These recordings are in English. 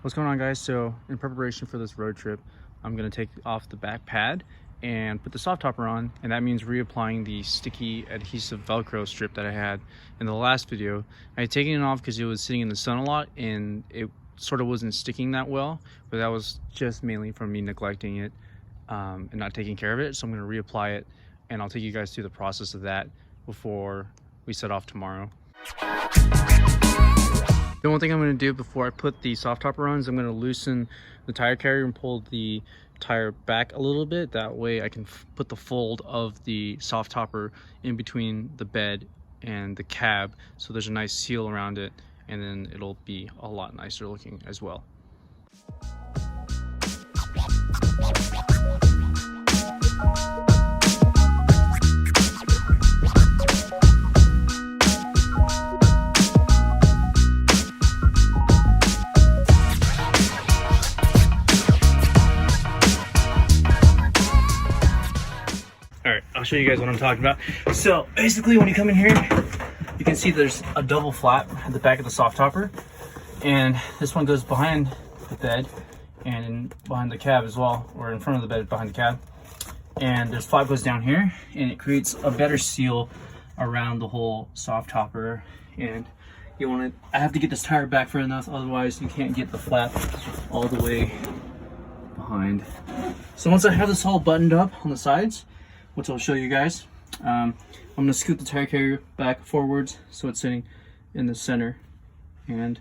What's going on, guys? So in preparation for this road trip, I'm going to take off the back pad and put the soft topper on, and that means reapplying the sticky adhesive Velcro strip that I had in the last video. I had taken it off because it was sitting in the sun a lot and it sort of wasn't sticking that well, but that was just mainly from me neglecting it and not taking care of it. So I'm going to reapply it, and I'll take you guys through the process of that before we set off tomorrow. The one thing I'm going to do before I put the soft topper on is I'm going to loosen the tire carrier and pull the tire back a little bit. That way I can put the fold of the soft topper in between the bed and the cab, so there's a nice seal around it, and then it'll be a lot nicer looking as well. I'll show you guys what I'm talking about. So basically, when you come in here, you can see there's a double flap at the back of the soft topper, and this one goes behind the bed and behind the cab as well, or in front of the bed behind the cab. And there's flap goes down here, and it creates a better seal around the whole soft topper. And you want to, I have to get this tire back far enough, otherwise you can't get the flap all the way behind. So once I have this all buttoned up on the sides, which I'll show you guys, I'm going to scoot the tire carrier back forwards so it's sitting in the center, and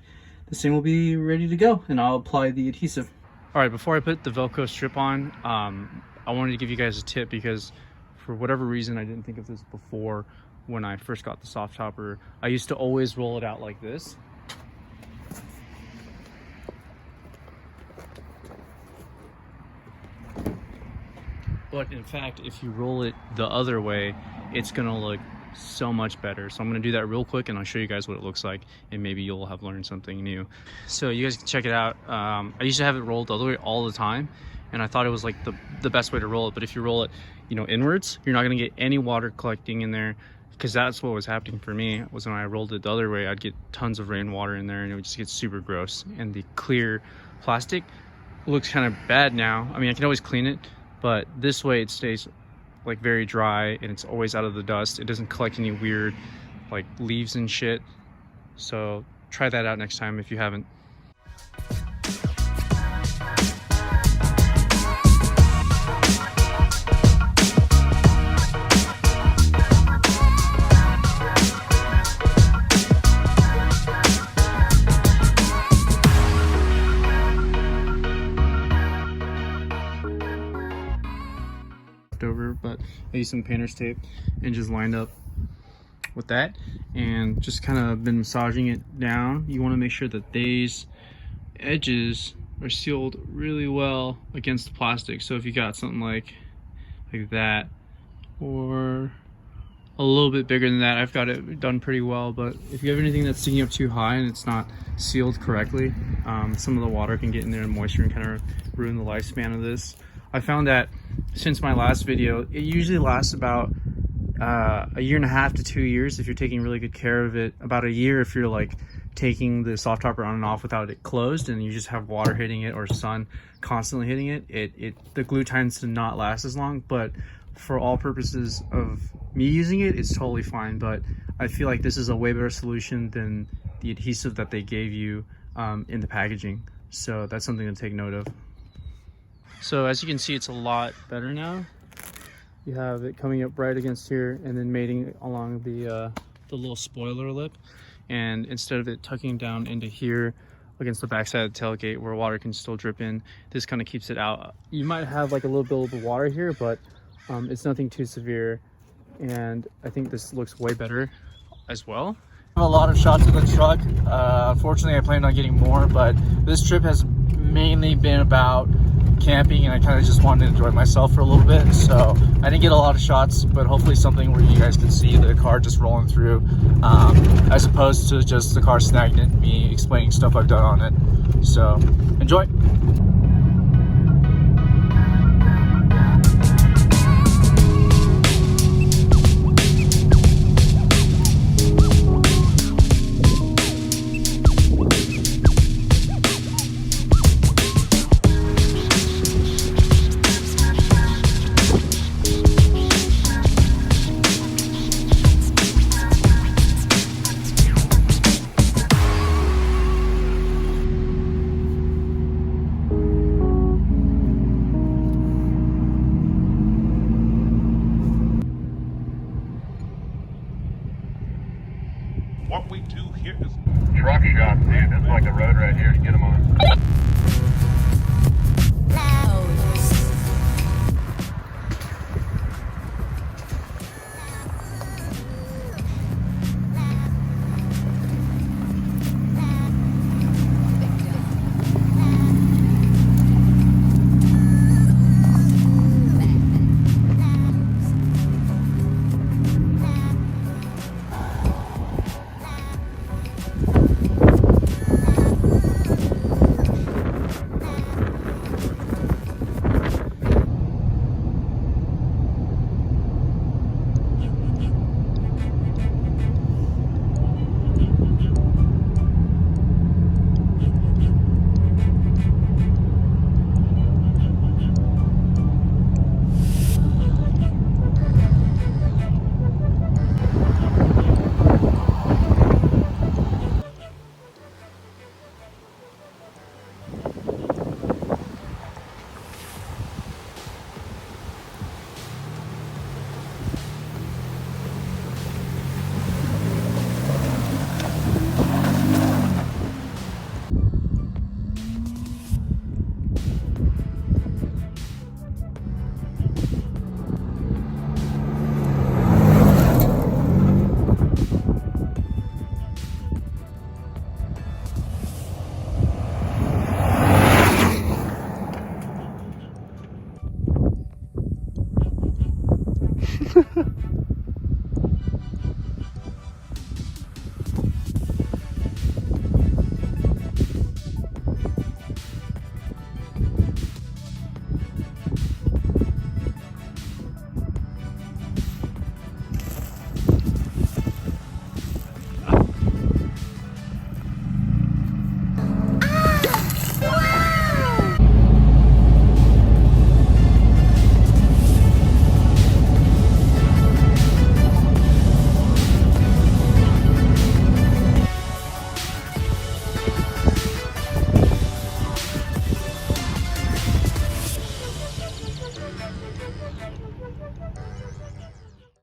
this thing will be ready to go, and I'll apply the adhesive. All right, before I put the Velcro strip on, I wanted to give you guys a tip, because for whatever reason I didn't think of this before when I first got the soft topper. I used to always roll it out like this. But in fact, if you roll it the other way, it's gonna look so much better. So I'm gonna do that real quick, and I'll show you guys what it looks like, and maybe you'll have learned something new. So you guys can check it out. I used to have it rolled the other way all the time, and I thought it was like the best way to roll it. But if you roll it, you know, inwards, you're not gonna get any water collecting in there, because that's what was happening for me. Was when I rolled it the other way, I'd get tons of rainwater in there, and it would just get super gross. And the clear plastic looks kind of bad now. I mean, I can always clean it, but this way it stays like very dry, and it's always out of the dust. It doesn't collect any weird like leaves and shit. So try that out next time if you haven't. Over, but I used some painter's tape and just lined up with that, and just kind of been massaging it down. You want to make sure that these edges are sealed really well against the plastic. So if you got something like that, or a little bit bigger than that, I've got it done pretty well. But if you have anything that's sticking up too high and it's not sealed correctly, some of the water can get in there and moisture and kind of ruin the lifespan of this. I found that since my last video, it usually lasts about a year and a half to 2 years if you're taking really good care of it. About a year if you're like taking the soft topper on and off without it closed, and you just have water hitting it or sun constantly hitting it. The glue tends to not last as long. But for all purposes of me using it, it's totally fine. But I feel like this is a way better solution than the adhesive that they gave you in the packaging. So that's something to take note of. So as you can see, it's a lot better now. You have it coming up right against here, and then mating along the little spoiler lip. And instead of it tucking down into here against the backside of the tailgate where water can still drip in, this kind of keeps it out. You might have like a little bit of water here, but it's nothing too severe. And I think this looks way better as well. A lot of shots of the truck. Unfortunately, I plan on getting more, but this trip has mainly been about camping, and I kind of just wanted to enjoy myself for a little bit. So I didn't get a lot of shots, but hopefully something where you guys can see the car just rolling through, as opposed to just the car snagging it and me explaining stuff I've done on it. So enjoy.